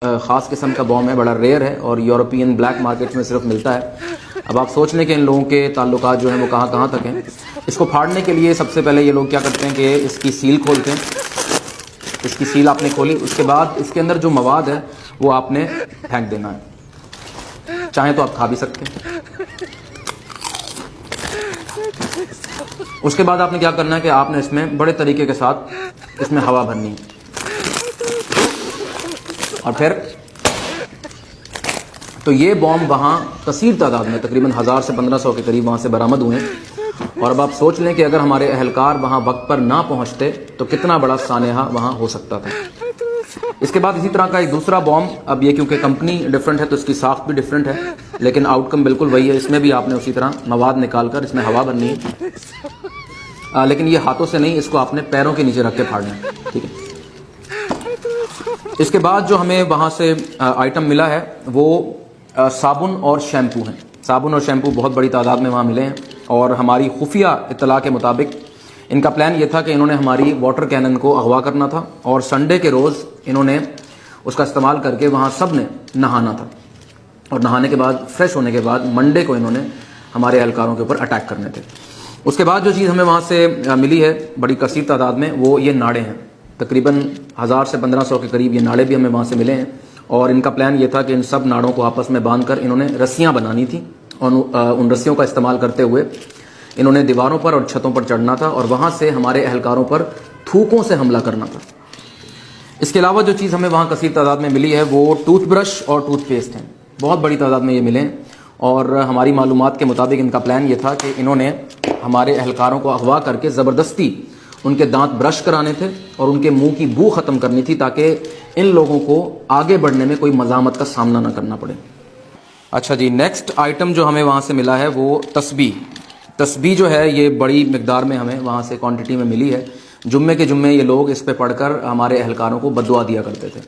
ख़ास किस्म का बॉम्ब है, बड़ा रेयर है और यूरोपियन ब्लैक मार्केट में सिर्फ मिलता है। अब आप सोच लें कि इन लोगों के ताल्लुकात जो हैं वो कहाँ कहाँ तक हैं। इसको फाड़ने के लिए सबसे पहले ये लोग क्या करते हैं कि इसकी सील खोलते हैं। इसकी सील आपने खोली, उसके बाद इसके अंदर जो मवाद है वो आपने फेंक देना है, चाहे तो आप खा भी सकते हैं। उसके बाद आपने क्या करना है कि आपने इसमें बड़े तरीके के साथ इसमें हवा भरनी है और फिर तो ये बॉम्ब वहाँ कसीर तादाद में तकरीबन 1000 से 1500 के करीब वहाँ से बरामद हुए। और अब आप सोच लें कि अगर हमारे अहलकार वहाँ वक्त पर ना पहुँचते तो कितना बड़ा सानेहा वहाँ हो सकता था। इसके बाद इसी तरह का एक दूसरा बॉम्ब, अब ये क्योंकि कंपनी डिफरेंट है तो इसकी साख्त भी डिफरेंट है, लेकिन आउटकम बिल्कुल वही है। इसमें भी आपने उसी तरह मवाद निकाल कर इसमें हवा भरनी है, लेकिन ये हाथों से नहीं, इसको आपने पैरों के नीचे रख के फाड़ना है, ठीक है। इसके बाद जो हमें वहाँ से आइटम मिला है वो साबुन और शैम्पू हैं। साबुन और शैम्पू बहुत बड़ी तादाद में वहाँ मिले हैं और हमारी खुफिया इत्तला के मुताबिक इनका प्लान ये था कि इन्होंने हमारी वाटर कैनन को अगवा करना था और संडे के रोज़ इन्होंने उसका इस्तेमाल करके वहाँ सब ने नहाना था और नहाने के बाद फ्रेश होने के बाद मंडे को इन्होंने हमारे एहलकारों के ऊपर अटैक करने थे। उसके बाद जो चीज़ हमें वहाँ से मिली है बड़ी कसीर तादाद में, वो ये नाड़े हैं। तकरीबन 1000 से 1500 के करीब ये नाड़े भी हमें वहाँ से मिले हैं और इनका प्लान ये था कि इन सब नाड़ों को आपस में बांधकर इन्होंने रस्सियाँ बनानी थी और उन रस्सियों का इस्तेमाल करते हुए इन्होंने दीवारों पर और छतों पर चढ़ना था और वहाँ से हमारे अहलकारों पर थूकों से हमला करना था। इसके अलावा जो चीज़ हमें वहाँ कसीर तादाद में मिली है वो टूथब्रश और टूथपेस्ट हैं, बहुत बड़ी तादाद में ये मिले हैं और हमारी मालूमात के मुताबिक इनका प्लान ये था कि इन्होंने हमारे अहलकारों को अगवा करके ज़बरदस्ती उनके दांत ब्रश कराने थे और उनके मुंह की बू ख़त्म करनी थी ताकि इन लोगों को आगे बढ़ने में कोई मज़ामत का सामना ना करना पड़े। अच्छा जी, नेक्स्ट आइटम जो हमें वहाँ से मिला है वो तस्बीह जो है ये बड़ी मिकदार में हमें वहाँ से क्वांटिटी में मिली है। जुम्मे के जुम्मे ये लोग इस पे पढ़कर हमारे अहलकारों को बदुआ दिया करते थे।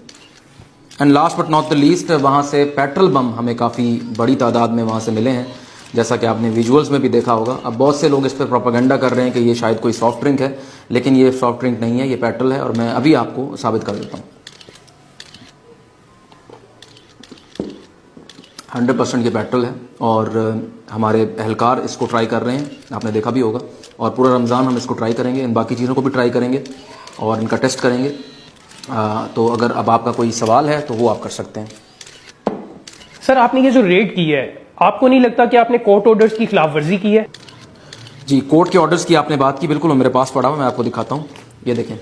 And last but not the least, वहाँ से पेट्रोल बम हमें काफ़ी बड़ी तादाद में वहाँ से मिले हैं, जैसा कि आपने विजुअल्स में भी देखा होगा। अब बहुत से लोग इस पर प्रोपेगेंडा कर रहे हैं कि ये शायद कोई सॉफ्ट ड्रिंक है, लेकिन ये सॉफ्ट ड्रिंक नहीं है, ये पेट्रोल है और मैं अभी आपको साबित कर देता हूँ। 100% ये पेट्रोल है और हमारे अहलकार इसको ट्राई कर रहे हैं, आपने देखा भी होगा। और पूरा रमज़ान हम इसको ट्राई करेंगे, इन बाकी चीज़ों को भी ट्राई करेंगे और इनका टेस्ट करेंगे। तो अगर अब आपका कोई सवाल है तो वो आप कर सकते हैं। सर, आपने ये जो रेड की है, आपको नहीं लगता कि आपने कोर्ट ऑर्डर्स की खिलाफ वर्जी की है? जी, कोर्ट के ऑर्डर्स की आपने बात की, बिल्कुल मेरे पास पड़ा हुआ, मैं आपको दिखाता हूँ, ये देखें।